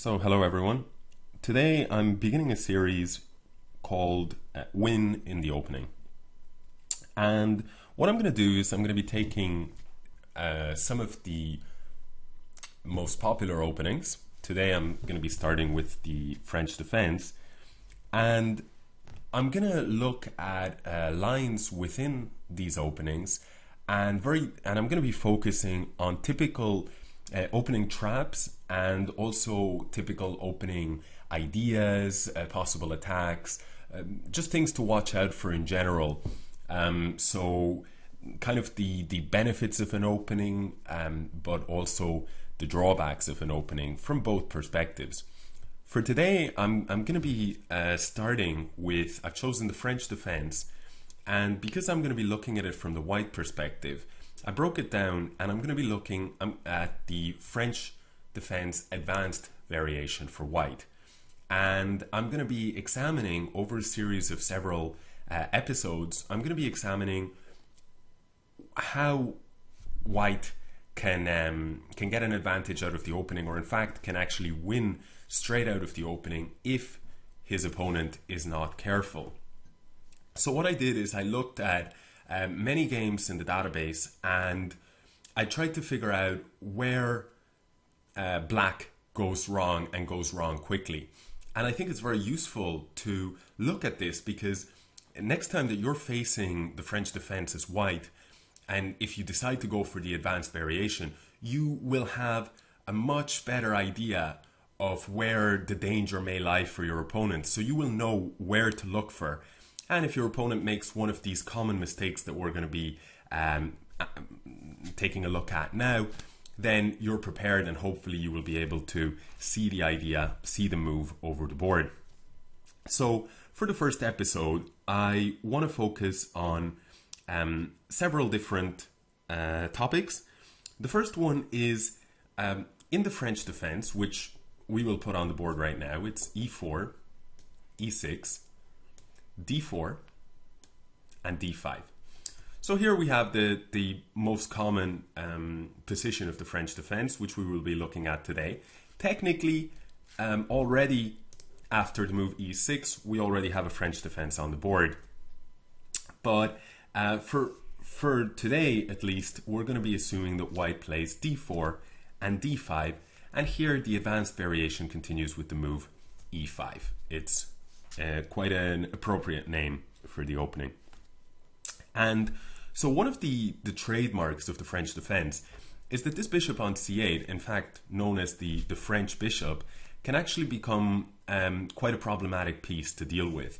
So, hello everyone. Today I'm beginning a series called Win in the Opening. And what I'm going to do is I'm going to be taking some of the most popular openings. Today I'm going to be starting with the French defense. And I'm going to look at lines within these openings and I'm going to be focusing on typical opening traps and also typical opening ideas, possible attacks, just things to watch out for in general. So kind of the benefits of an opening, but also the drawbacks of an opening from both perspectives. For today, I'm going to be starting with, I've chosen the French defense, and because I'm going to be looking at it from the white perspective, I broke it down and I'm going to be looking at the French defense advanced variation for white. And I'm going to be examining over a series of several episodes, I'm going to be examining how white can get an advantage out of the opening, or in fact can actually win straight out of the opening if his opponent is not careful. So what I did is I looked at many games in the database and I tried to figure out where black goes wrong and goes wrong quickly. And I think it's very useful to look at this, because next time that you're facing the French defense as white, and if you decide to go for the advanced variation, you will have a much better idea of where the danger may lie for your opponent. So you will know where to look for. And if your opponent makes one of these common mistakes that we're going to be taking a look at now, then you're prepared and hopefully you will be able to see the idea, see the move over the board. So for the first episode, I want to focus on several different topics. The first one is in the French defense, which we will put on the board right now. It's e4, e6, d4, and d5. So here we have the most common position of the French defense, which we will be looking at today. Technically, already after the move e6, we already have a French defense on the board. But for today, at least, we're going to be assuming that white plays d4 and d5. And here the advanced variation continues with the move e5. It's quite an appropriate name for the opening. And so one of the trademarks of the French defense is that this bishop on c8, in fact known as the French bishop, can actually become quite a problematic piece to deal with,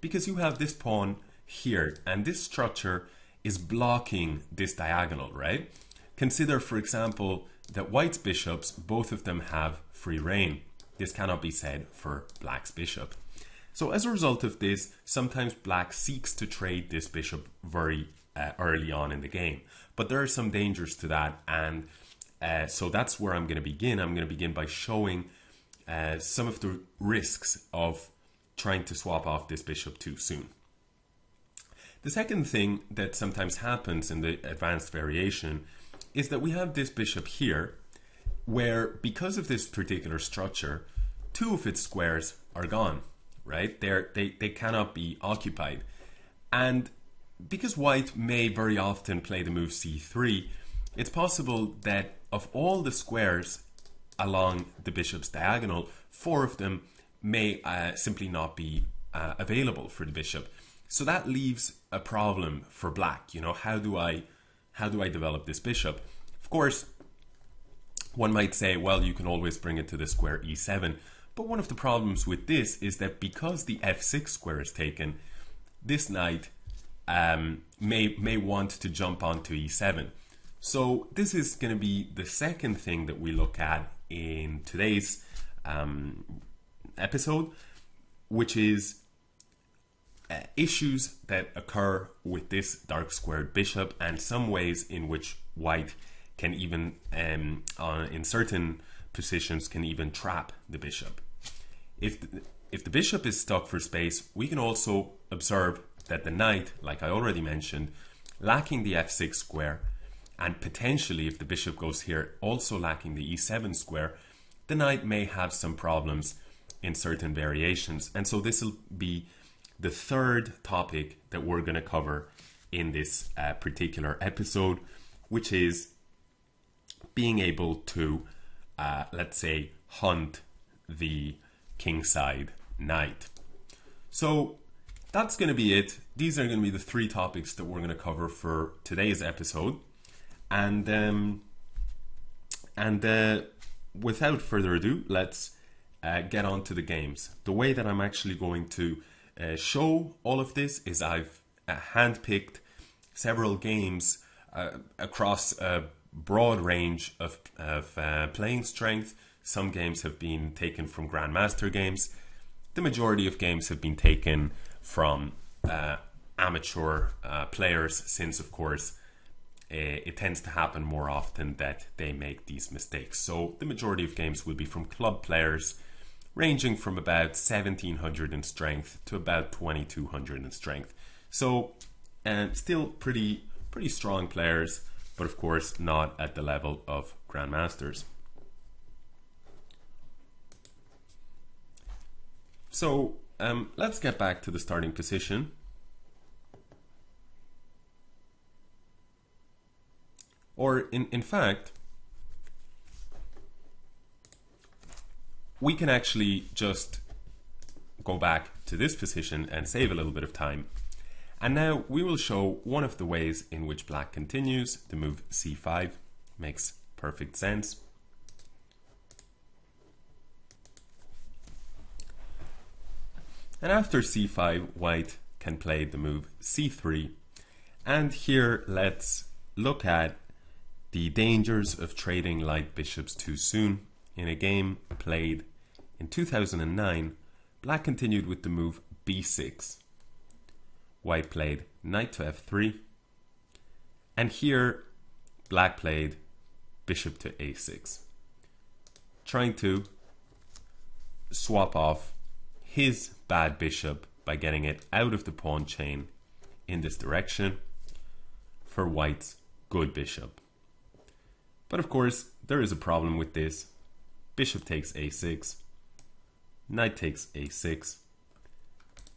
because you have this pawn here and this structure is blocking this diagonal, right? Consider, for example, that white's bishops, both of them have free reign. This cannot be said for black's bishop. So as a result of this, sometimes black seeks to trade this bishop very early on in the game. But there are some dangers to that, and so that's where I'm going to begin. I'm going to begin by showing some of the risks of trying to swap off this bishop too soon. The second thing that sometimes happens in the advanced variation is that we have this bishop here, where because of this particular structure, two of its squares are gone. Right? They cannot be occupied. And because white may very often play the move c3, it's possible that of all the squares along the bishop's diagonal, four of them may simply not be available for the bishop. So that leaves a problem for black. You know, how do I develop this bishop? Of course, one might say, well, you can always bring it to the square e7. But one of the problems with this is that because the f6 square is taken, this knight may want to jump onto e7. So this is going to be the second thing that we look at in today's episode, which is issues that occur with this dark squared bishop, and some ways in which white can even, in certain positions, can even trap the bishop. If the bishop is stuck for space, we can also observe that the knight, like I already mentioned, lacking the f6 square, and potentially if the bishop goes here, also lacking the e7 square, the knight may have some problems in certain variations. And so this will be the third topic that we're going to cover in this particular episode, which is being able to, let's say, hunt the kingside knight. So that's going to be it. These are going to be the three topics that we're going to cover for today's episode. And without further ado, let's get on to the games. The way that I'm actually going to show all of this is I've handpicked several games across a broad range of playing strength. Some games have been taken from Grandmaster games. The majority of games have been taken from amateur players, since of course it tends to happen more often that they make these mistakes. So the majority of games will be from club players, ranging from about 1700 in strength to about 2200 in strength. So still pretty strong players, but of course not at the level of Grandmasters. So let's get back to the starting position. Or in fact, we can actually just go back to this position and save a little bit of time. And now we will show one of the ways in which black continues. The move c5 makes perfect sense. And after c5, white can play the move c3. And here let's look at the dangers of trading light bishops too soon. In a game played in 2009, black continued with the move b6. White played knight to f3. And here black played bishop to a6, trying to swap off his bad bishop by getting it out of the pawn chain in this direction for white's good bishop. But of course, there is a problem with this. Bishop takes a6, knight takes a6,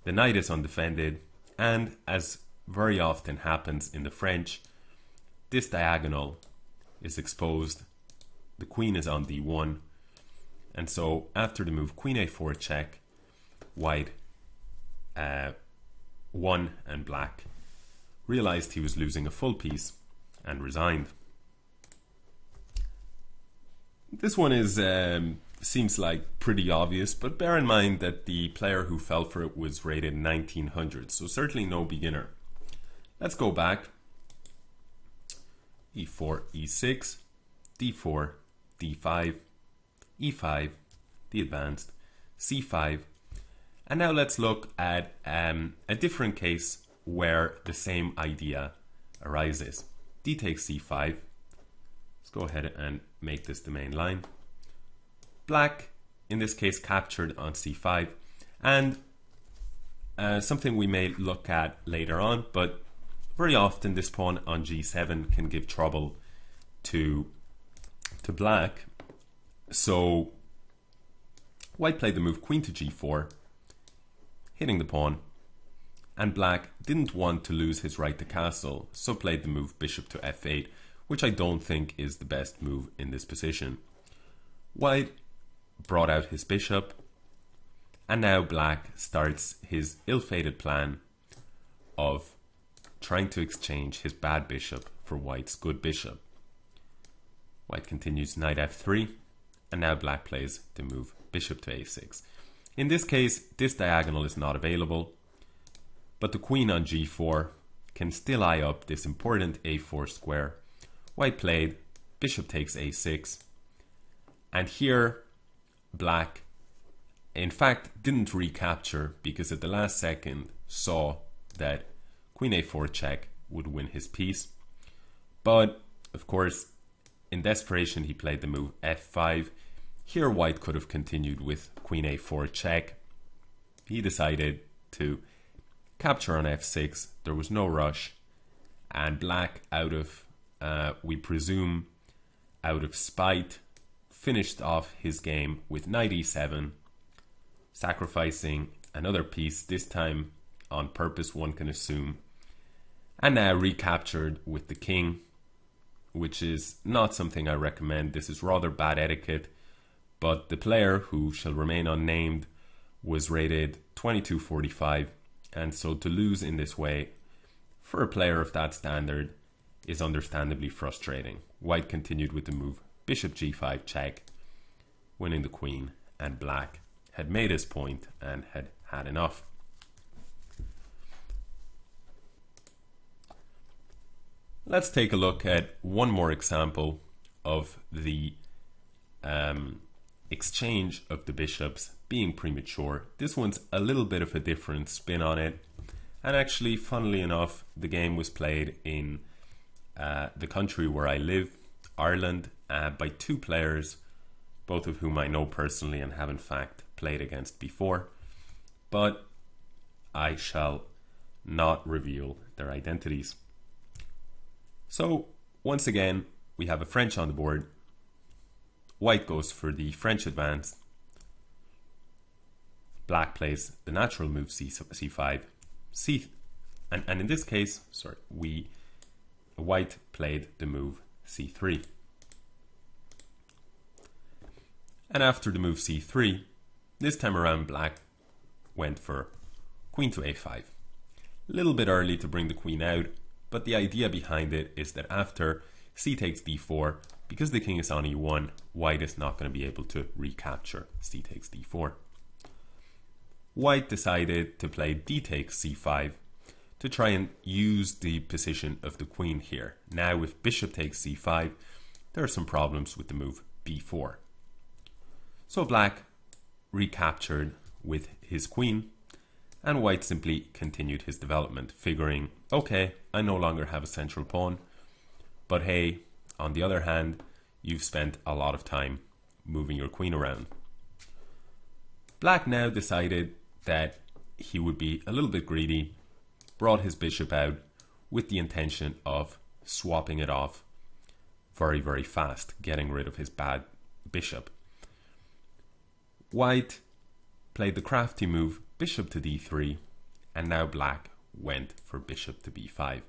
the knight is undefended, and as very often happens in the French, this diagonal is exposed, the queen is on d1, and so after the move queen a4 check, white won and black realized he was losing a full piece and resigned. This one is seems like pretty obvious, but bear in mind that the player who fell for it was rated 1900, so certainly no beginner. Let's go back. e4, e6, d4, d5, e5, the advanced, c5. And now let's look at a different case where the same idea arises. D takes c5. Let's go ahead and make this the main line. Black, in this case, captured on c5. And something we may look at later on, but very often this pawn on g7 can give trouble to black. So white played the move queen to g4, hitting the pawn, and black didn't want to lose his right to castle, so played the move bishop to f8, which I don't think is the best move in this position. White brought out his bishop, and now black starts his ill-fated plan of trying to exchange his bad bishop for white's good bishop. White continues knight f3, and now black plays the move bishop to a6. In this case, this diagonal is not available, but the queen on g4 can still eye up this important a4 square. White played bishop takes a6, and here black in fact didn't recapture because at the last second saw that queen a4 check would win his piece. But of course, in desperation, he played the move f5. Here white could have continued with queen a4 check. He decided to capture on f6. There was no rush, and black, out of we presume out of spite, finished off his game with knight e7, sacrificing another piece, this time on purpose, one can assume, and now recaptured with the king, which is not something I recommend. This is rather bad etiquette, but the player, who shall remain unnamed, was rated 2245, and so to lose in this way for a player of that standard is understandably frustrating. White continued with the move bishop g5 check, winning the queen, and black had made his point and had had enough. Let's take a look at one more example of the exchange of the bishops being premature. This one's a little bit of a different spin on it, and actually, funnily enough, the game was played in the country where I live, Ireland, by two players, both of whom I know personally and have in fact played against before, but I shall not reveal their identities. So once again, we have a French on the board. White goes for the French advance. Black plays the natural move c5, and in this case, White played the move c3. And after the move c3, this time around Black went for queen to a5. A little bit early to bring the queen out, but the idea behind it is that after c takes d4, because the king is on e1, White is not going to be able to recapture c takes d4. White decided to play d takes c5 to try and use the position of the queen here. Now with bishop takes c5, there are some problems with the move b4. So Black recaptured with his queen, and White simply continued his development, figuring, okay, I no longer have a central pawn, but hey, on the other hand, you've spent a lot of time moving your queen around. Black now decided that he would be a little bit greedy, brought his bishop out with the intention of swapping it off very, very fast, getting rid of his bad bishop. White played the crafty move bishop to d3, and now Black went for bishop to b5.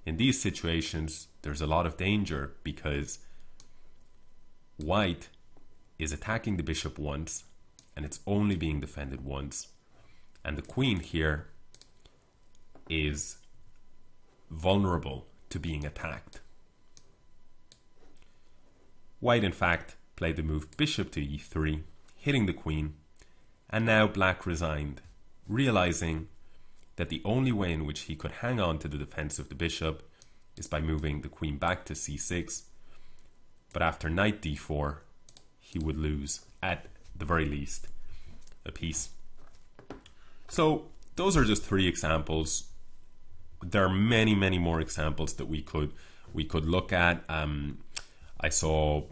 In these situations, there's a lot of danger because White is attacking the bishop once, and it's only being defended once, and the queen here is vulnerable to being attacked. White, in fact, played the move bishop to e3, hitting the queen, and now Black resigned, realizing that the only way in which he could hang on to the defense of the bishop is by moving the queen back to c6, but after knight d4, he would lose, at the very least, a piece. So those are just three examples. There are many, many more examples that we could look at. I saw,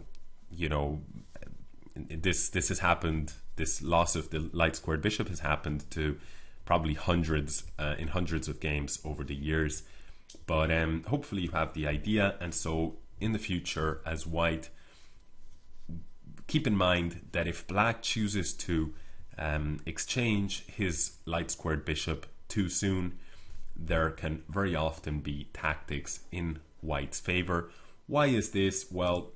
this has happened. This loss of the light squared bishop has happened to probably hundreds of games over the years. But hopefully you have the idea. And so in the future, as White, keep in mind that if Black chooses to exchange his light squared bishop too soon, there can very often be tactics in White's favor. Why is this? Well,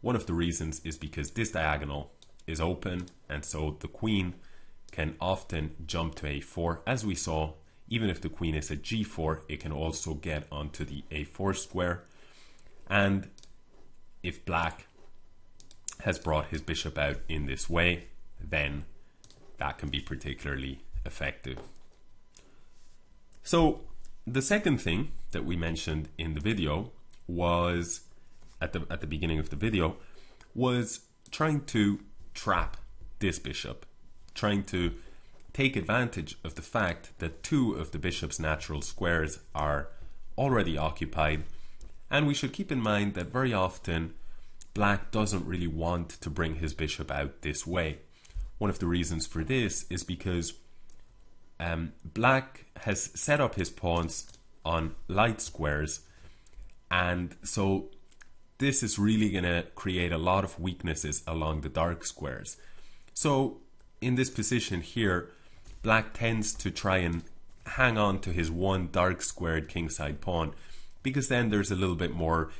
one of the reasons is because this diagonal is open, and so the queen can often jump to a4. As we saw, even if the queen is at g4, it can also get onto the a4 square. And if Black has brought his bishop out in this way, then that can be particularly effective. So the second thing that we mentioned in the video was, at the beginning of the video, was trying to trap this bishop, trying to take advantage of the fact that two of the bishop's natural squares are already occupied. And we should keep in mind that very often Black doesn't really want to bring his bishop out this way. One of the reasons for this is because Black has set up his pawns on light squares, and so this is really going to create a lot of weaknesses along the dark squares. So in this position here, black tends to try and hang on to his one dark squared kingside pawn, because then there's a little bit more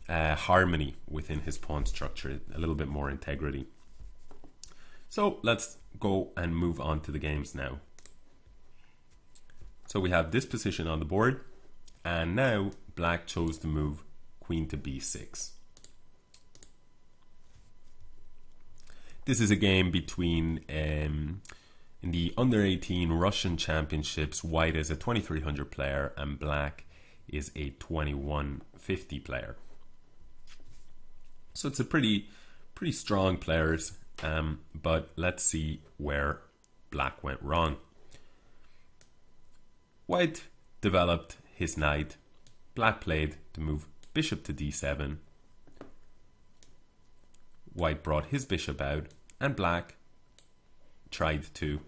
harmony within his pawn structure, a little bit more integrity. So let's go and move on to the games now. So we have this position on the board, and now black chose to move queen to b6. This is a game between, in the under 18 Russian championships, white is a 2300 player and black is a 2150 player. So it's a pretty strong players, but let's see where black went wrong. White developed his knight. Black played to move bishop to d7. White brought his bishop out, and black tried to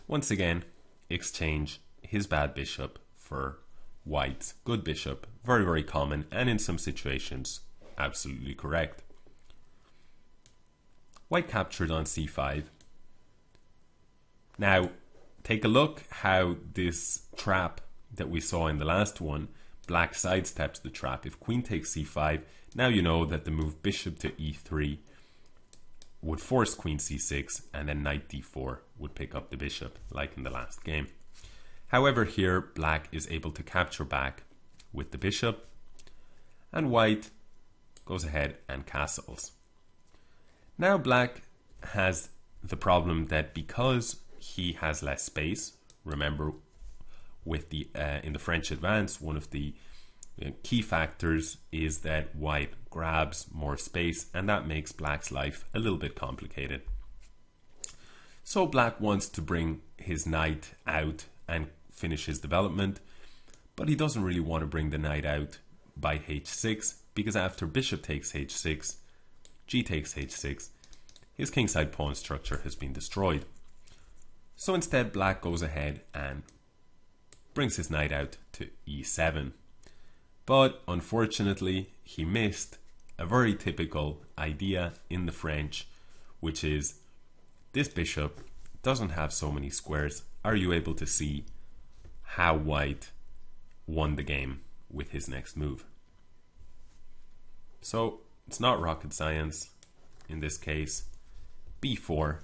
once again exchange his bad bishop for white's good bishop. Very, very common, and in some situations absolutely correct. White captured on c5. Now take a look how this trap that we saw in the last one, black sidesteps the trap. If queen takes c5, now you know that the move bishop to e3 would force queen c6, and then knight d4 would pick up the bishop, like in the last game. However, here black is able to capture back with the bishop, and white goes ahead and castles. Now black has the problem that because he has less space, remember with the in the French advance, one of the key factors is that white grabs more space, and that makes black's life a little bit complicated. So black wants to bring his knight out and finish his development, but he doesn't really want to bring the knight out by h6, because after bishop takes h6, g takes h6, his kingside pawn structure has been destroyed. So instead black goes ahead and brings his knight out to e7. But unfortunately, he missed a very typical idea in the French, which is this bishop doesn't have so many squares. Are you able to see how white won the game with his next move? So it's not rocket science in this case. b4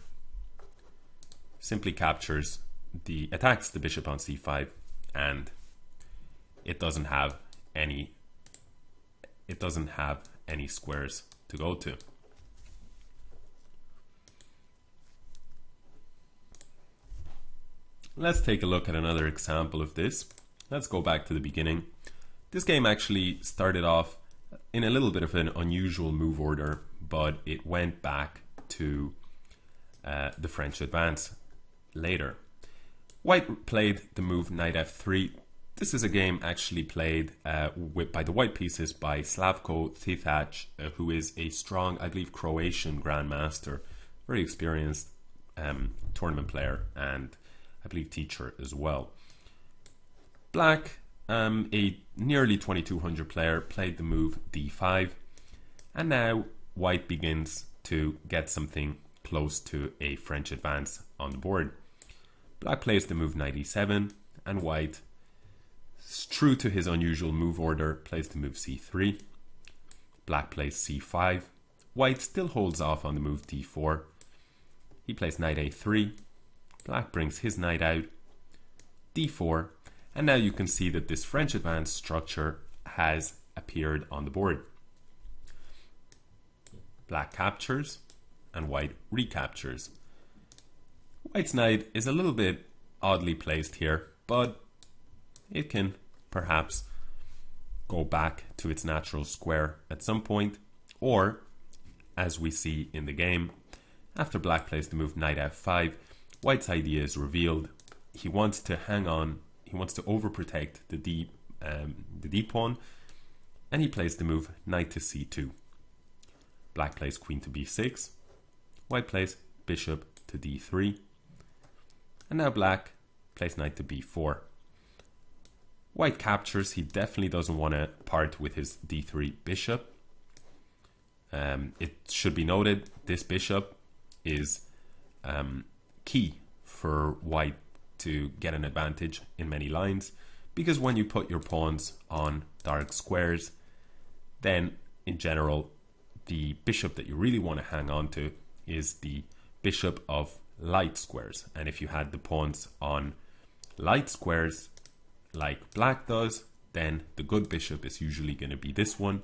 simply captures attacks the bishop on c5, and it doesn't have any squares to go to. Let's take a look at another example of this. Let's go back to the beginning. This game actually started off in a little bit of an unusual move order, but it went back to the French advance later. White played the move knight f3. This is a game actually played by the white pieces by Slavko Tithac, who is a strong, I believe, Croatian grandmaster, very experienced tournament player, and I believe teacher as well. Black, a nearly 2200 player, played the move d5, and now white begins to get something close to a French advance on the board. Black plays the move knight e7, and white, true to his unusual move order, plays the move c3. Black plays c5. White still holds off on the move d4. He plays knight a3. Black brings his knight out, d4, and now you can see that this French advance structure has appeared on the board. Black captures, and white recaptures. White's knight is a little bit oddly placed here, but it can perhaps go back to its natural square at some point, or, as we see in the game, after black plays the move knight f5, white's idea is revealed. He wants to hang on, he wants to overprotect the d pawn, and he plays the move knight to c2. Black plays queen to b6, white plays bishop to d3, and now black plays knight to b4. White captures. He definitely doesn't want to part with his d3 bishop. It should be noted this bishop is key for white to get an advantage in many lines, because when you put your pawns on dark squares, then in general the bishop that you really want to hang on to is the bishop of light squares. And if you had the pawns on light squares like black does, then the good bishop is usually going to be this one,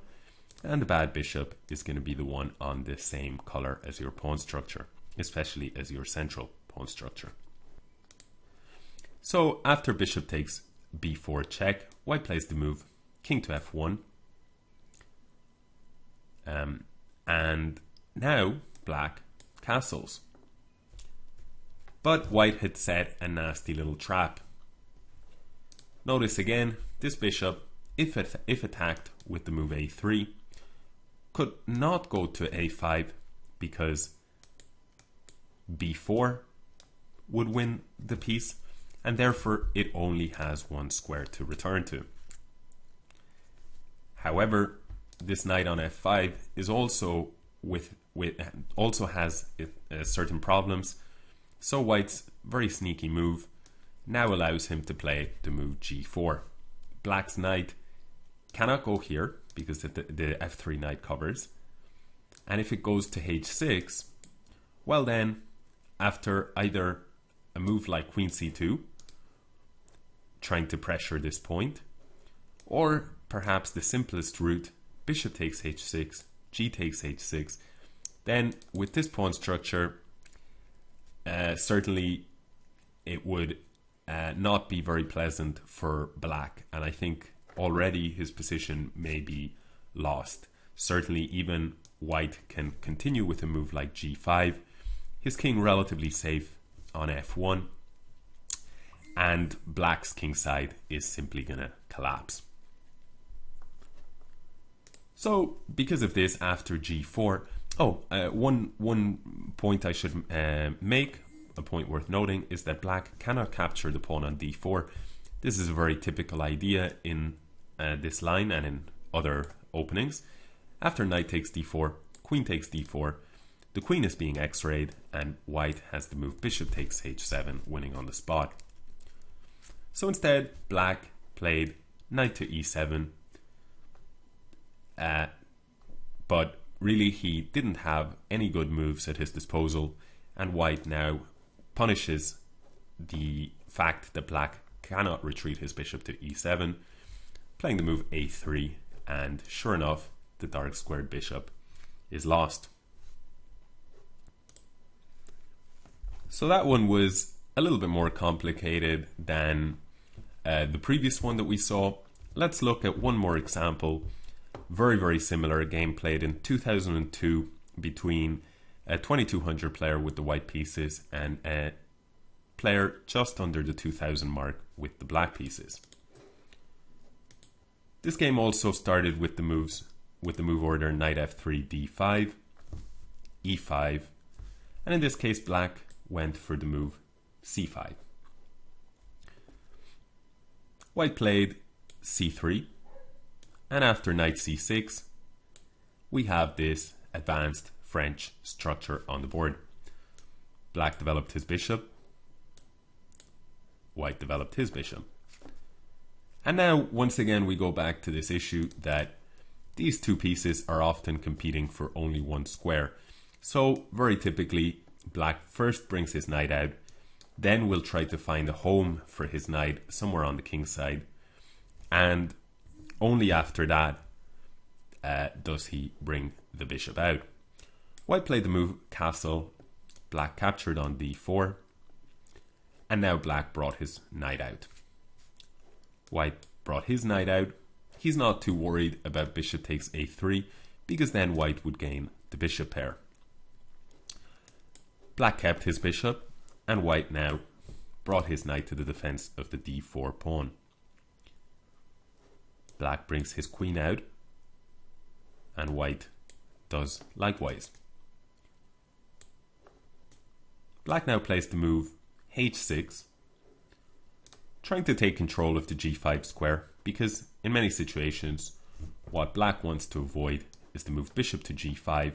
and the bad bishop is going to be the one on the same color as your pawn structure, especially as your central pawn structure. So after bishop takes b4 check, white plays the move king to f1, and now black castles. But white had set a nasty little trap. Notice again, this bishop, if attacked with the move a3, could not go to a5 because b4 would win the piece, and therefore it only has one square to return to. However, this knight on f5 is also also has certain problems. So white's very sneaky move now allows him to play the move g4. Black's knight cannot go here because the f3 knight covers, and if it goes to h6, well then, after either a move like queen c2, trying to pressure this point, or perhaps the simplest route, bishop takes h6, g takes h6, then with this pawn structure, certainly it would not be very pleasant for black, and I think already his position may be lost. Certainly even white can continue with a move like g5, his king relatively safe on f1, and black's king side is simply gonna collapse. So because of this, after g4, one point I should make, a point worth noting, is that black cannot capture the pawn on d4. This is a very typical idea in this line and in other openings. After knight takes d4, queen takes d4, the queen is being x-rayed, and white has the move bishop takes h7, winning on the spot. So instead, black played knight to e7, but really he didn't have any good moves at his disposal, and white now punishes the fact that black cannot retreat his bishop to e7, playing the move a3, and sure enough, the dark squared bishop is lost. So that one was a little bit more complicated than the previous one that we saw. Let's look at one more example. Very, very similar, a game played in 2002 between a 2200 player with the white pieces and a player just under the 2000 mark with the black pieces. This game also started with the move order knight f3, d5, e5, and in this case black went for the move c5. White played c3, and after knight c6, we have this advanced French structure on the board. Black developed his bishop, white developed his bishop. And now, once again, we go back to this issue that these two pieces are often competing for only one square. So, very typically, black first brings his knight out, then will try to find a home for his knight somewhere on the king side, and only after that does he bring the bishop out. White played the move castle, black captured on d4, and now black brought his knight out. White brought his knight out. He's not too worried about bishop takes a3, because then white would gain the bishop pair. Black kept his bishop, and white now brought his knight to the defense of the d4 pawn. Black brings his queen out, and white does likewise. Black now plays the move h6, trying to take control of the g5 square, because in many situations what black wants to avoid is to move bishop to g5,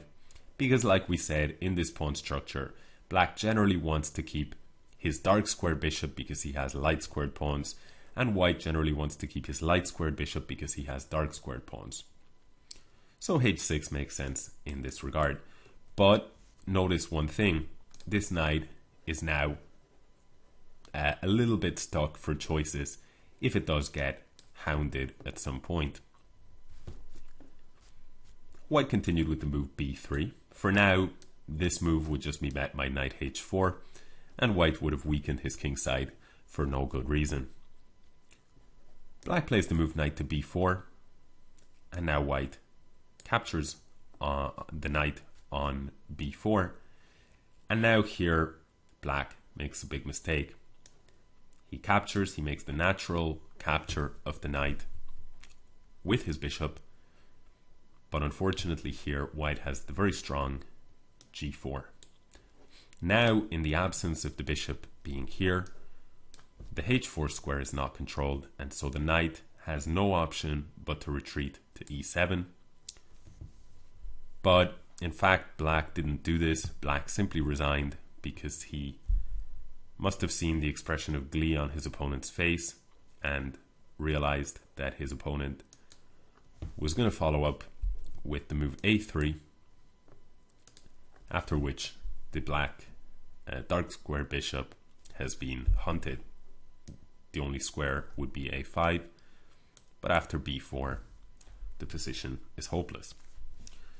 because like we said in this pawn structure, black generally wants to keep his dark squared bishop because he has light squared pawns, and white generally wants to keep his light squared bishop because he has dark squared pawns. So h6 makes sense in this regard. But notice one thing, this knight is now a little bit stuck for choices if it does get hounded at some point. White continued with the move b3. For now, this move would just be met by knight h4, and white would have weakened his kingside for no good reason. Black plays the move knight to b4, and now white captures the knight on b4, and now here black makes a big mistake. He captures, he makes the natural capture of the knight with his bishop, but unfortunately here white has the very strong g4. Now, in the absence of the bishop being here, the h4 square is not controlled, and so the knight has no option but to retreat to e7. But in fact, black didn't do this. Black simply resigned because he must have seen the expression of glee on his opponent's face and realized that his opponent was going to follow up with the move a3, after which the black dark square bishop has been hunted. The only square would be a5, but after b4 the position is hopeless.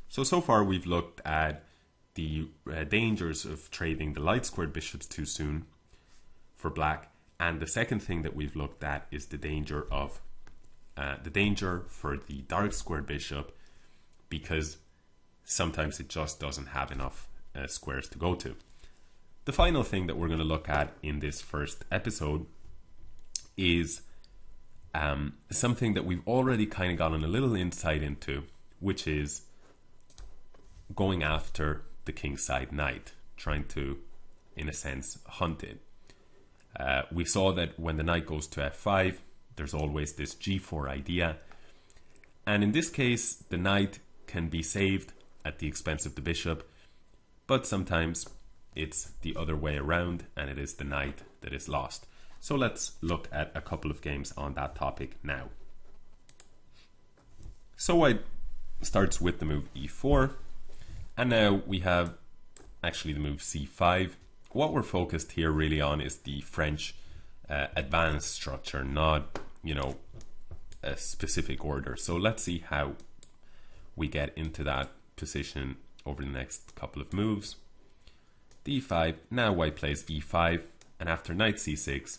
So far we've looked at the dangers of trading the light squared bishops too soon for black, and the second thing that we've looked at is the danger of for the dark squared bishop, because sometimes it just doesn't have enough squares to go to. The final thing that we're going to look at in this first episode is something that we've already kind of gotten a little insight into, which is going after the kingside knight, trying to, in a sense, hunt it. We saw that when the knight goes to f5, there's always this g4 idea, and in this case the knight can be saved at the expense of the bishop, but sometimes it's the other way around and it is the knight that is lost. So let's look at a couple of games on that topic now. So white starts with the move e4, and now we have actually the move c5. What we're focused here really on is the French advanced structure, not, a specific order. So let's see how we get into that position over the next couple of moves. d5, now white plays e5, and after knight c6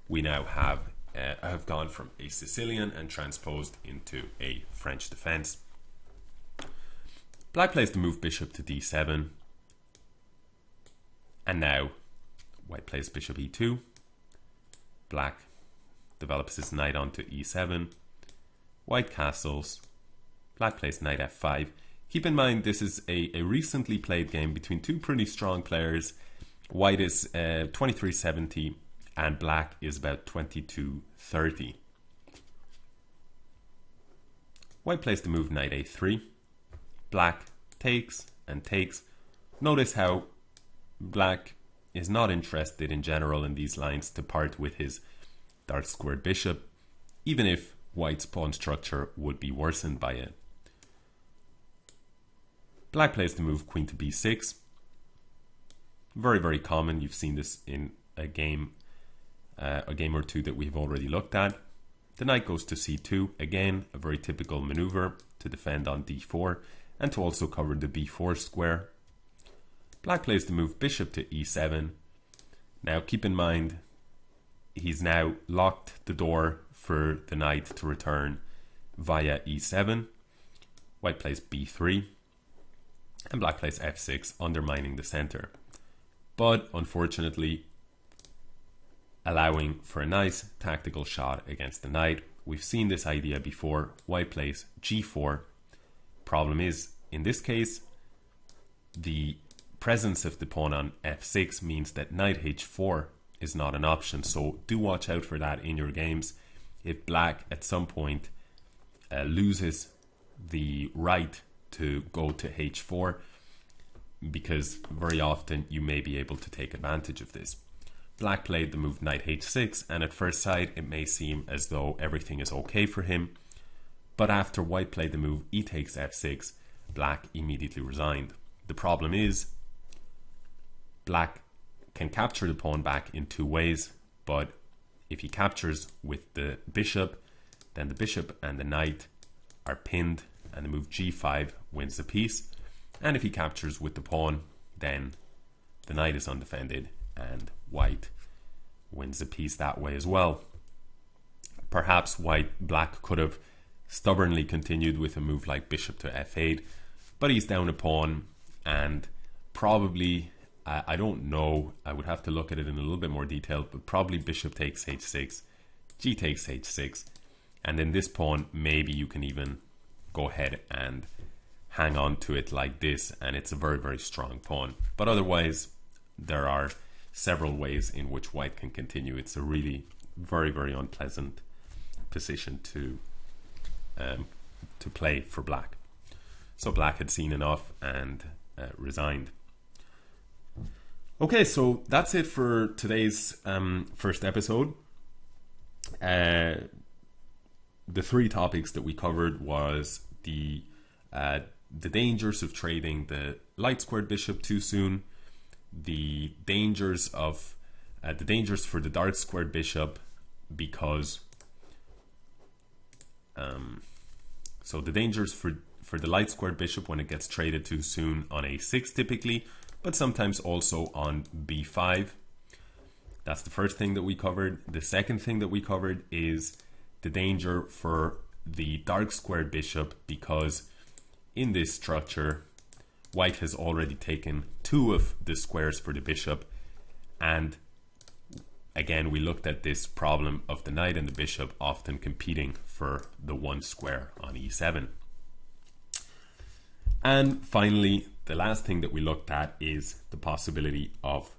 we now have gone from a Sicilian and transposed into a French defense. Black plays the move bishop to d7, and now white plays bishop e2. Black develops his knight onto e7. White castles. Black plays knight f5. Keep in mind this is a recently played game between two pretty strong players. White is 2370 and black is about 2230. White plays the move knight a3. Black takes and takes. Notice how black is not interested in general in these lines to part with his dark squared bishop, even if white's pawn structure would be worsened by it. Black plays the move queen to b6. Very, very common. You've seen this in a game or two that we've already looked at. The knight goes to c2. Again, a very typical maneuver to defend on d4 and to also cover the b4 square. Black plays the move bishop to e7. Now keep in mind, he's now locked the door for the knight to return via e7. White plays b3. And black plays f6, undermining the center. But unfortunately, allowing for a nice tactical shot against the knight. We've seen this idea before. White plays g4. Problem is, in this case, the presence of the pawn on f6 means that knight h4 is not an option. So do watch out for that in your games. If black at some point loses the right to go to h4, because very often you may be able to take advantage of this. Black played the move knight h6, and at first sight it may seem as though everything is okay for him, but after white played the move e takes f6, black immediately resigned. The problem is black can capture the pawn back in two ways, but if he captures with the bishop, then the bishop and the knight are pinned and the move g5 wins the piece. And if he captures with the pawn, then the knight is undefended and white wins the piece that way as well. Perhaps black could have stubbornly continued with a move like bishop to f8, but he's down a pawn, and probably, I don't know, I would have to look at it in a little bit more detail, but probably bishop takes h6, g takes h6, and then this pawn, maybe you can even go ahead and hang on to it like this, and it's a very, very strong pawn. But otherwise, there are several ways in which white can continue. It's a really very, very unpleasant position to play for black. So black had seen enough and resigned. Okay, so that's it for today's first episode. The three topics that we covered was the dangers of trading the light squared bishop too soon, the dangers of the dangers for the dark squared bishop, because so the dangers for the light squared bishop when it gets traded too soon on a6 typically, but sometimes also on b5. That's the first thing that we covered. The second thing that we covered is the danger for the dark squared bishop, because in this structure white has already taken two of the squares for the bishop, and again we looked at this problem of the knight and the bishop often competing for the one square on e7. And finally, the last thing that we looked at is the possibility of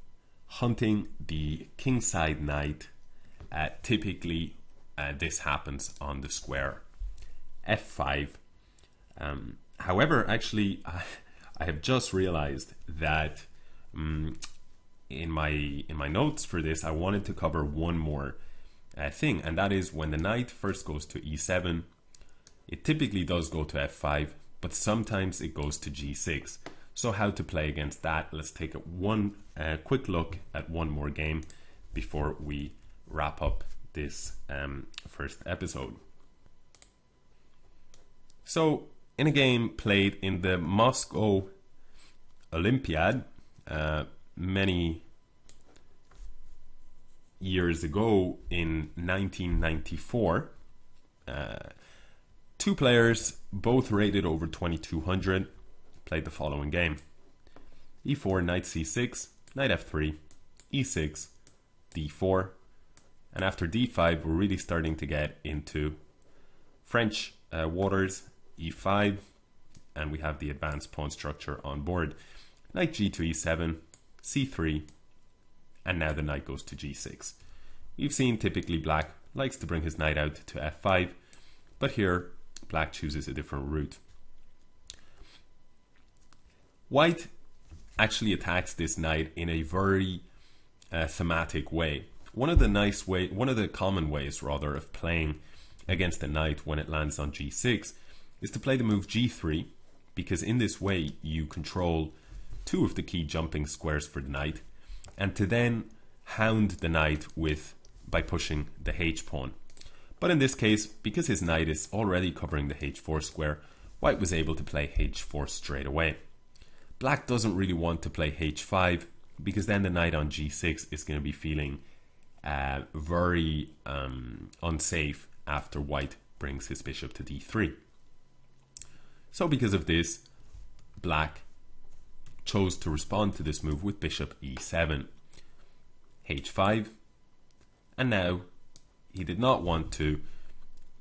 hunting the kingside knight. Typically this happens on the square f5. However, actually, I have just realized that in my notes for this, I wanted to cover one more thing, and that is when the knight first goes to e7, it typically does go to f5, but sometimes it goes to g6. So how to play against that? Let's take one quick look at one more game before we wrap up this first episode. So in a game played in the Moscow Olympiad many years ago in 1994, two players, both rated over 2200, played the following game. e4, knight c6, knight f3, e6, d4, and after d5 we're really starting to get into French waters. e5, and we have the advanced pawn structure on board. Knight g to e7, c3, and now the knight goes to g6. You've seen typically black likes to bring his knight out to f5, but here black chooses a different route. White actually attacks this knight in a very thematic way. One of the common ways rather of playing against the knight when it lands on g6 is to play the move g3, because in this way you control two of the key jumping squares for the knight, and to then hound the knight by pushing the h pawn. But in this case, because his knight is already covering the h4 square, white was able to play h4 straight away. Black doesn't really want to play h5, because then the knight on g6 is going to be feeling very unsafe after white brings his bishop to d3. So because of this, black chose to respond to this move with bishop e7, h5, and now he did not want to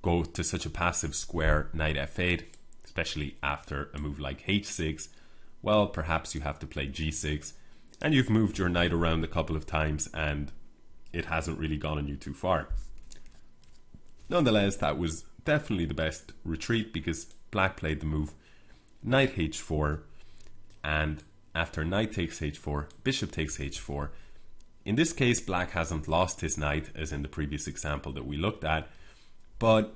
go to such a passive square knight f8, especially after a move like h6. Well, perhaps you have to play g6, and you've moved your knight around a couple of times and it hasn't really gone on you too far. Nonetheless, that was definitely the best retreat, because black played the move knight h4, and after knight takes h4, bishop takes h4. In this case, black hasn't lost his knight as in the previous example that we looked at, but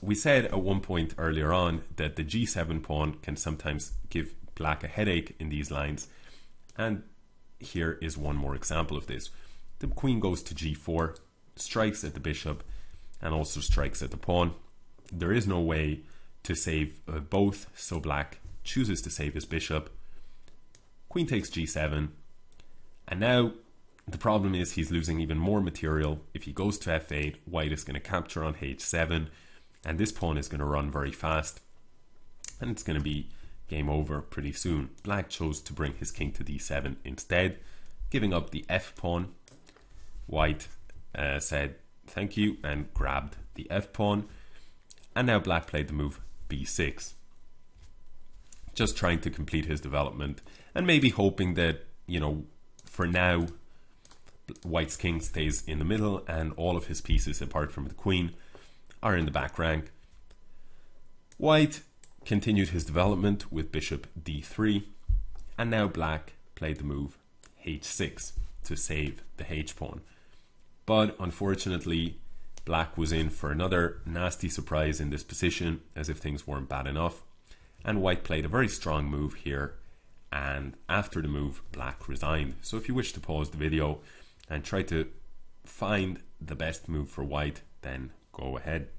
we said at one point earlier on that the g7 pawn can sometimes give black a headache in these lines, and here is one more example of this. The queen goes to g4, strikes at the bishop, and also strikes at the pawn. There is no way to save both, so black chooses to save his bishop. Queen takes g7, and now the problem is he's losing even more material. If he goes to f8, white is going to capture on h7, and this pawn is going to run very fast, and it's going to be game over pretty soon. Black chose to bring his king to d7 instead, giving up the f pawn. White said thank you and grabbed the f pawn, and now black played the move b6, just trying to complete his development and maybe hoping that, you know, for now white's king stays in the middle and all of his pieces apart from the queen are in the back rank. White continued his development with bishop d3, and now black played the move h6 to save the h pawn. But unfortunately, black was in for another nasty surprise in this position, as if things weren't bad enough, and white played a very strong move here, and after the move black resigned. So if you wish to pause the video and try to find the best move for white, then go ahead.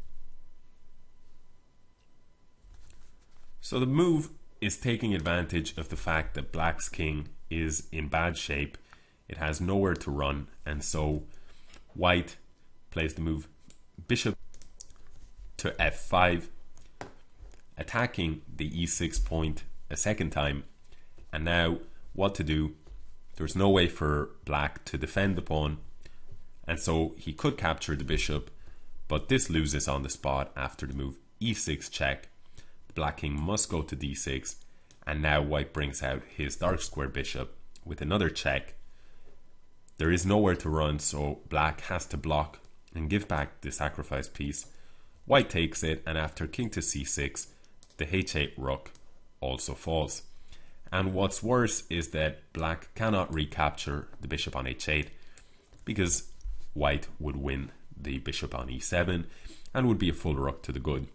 So the move is taking advantage of the fact that black's king is in bad shape. It has nowhere to run, and so white plays the move bishop to f5, attacking the e6 point a second time. And now what to do? There's no way for black to defend the pawn, and so he could capture the bishop, but this loses on the spot after the move e6 check. The black king must go to d6, and now white brings out his dark square bishop with another check. There is nowhere to run, so black has to block and give back the sacrificed piece. White takes it, and after king to c6, the h8 rook also falls. And what's worse is that black cannot recapture the bishop on h8 because white would win the bishop on e7 and would be a full rook to the good.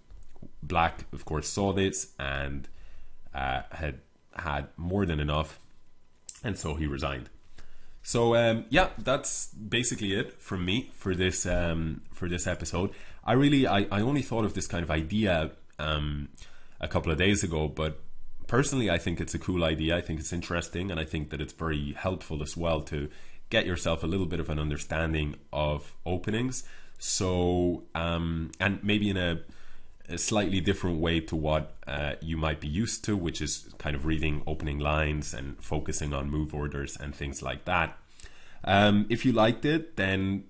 Black, of course, saw this and had more than enough, and so he resigned. So yeah, that's basically it from me for this episode. I only thought of this kind of idea a couple of days ago, but personally I think it's a cool idea. I think it's interesting, and I think that it's very helpful as well to get yourself a little bit of an understanding of openings. So and maybe in a slightly different way to what you might be used to, which is kind of reading opening lines and focusing on move orders and things like that. If you liked it, then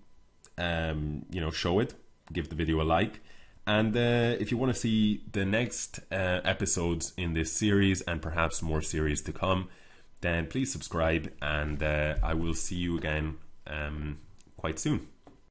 show it, give the video a like, and if you want to see the next episodes in this series and perhaps more series to come, then please subscribe, and I will see you again quite soon.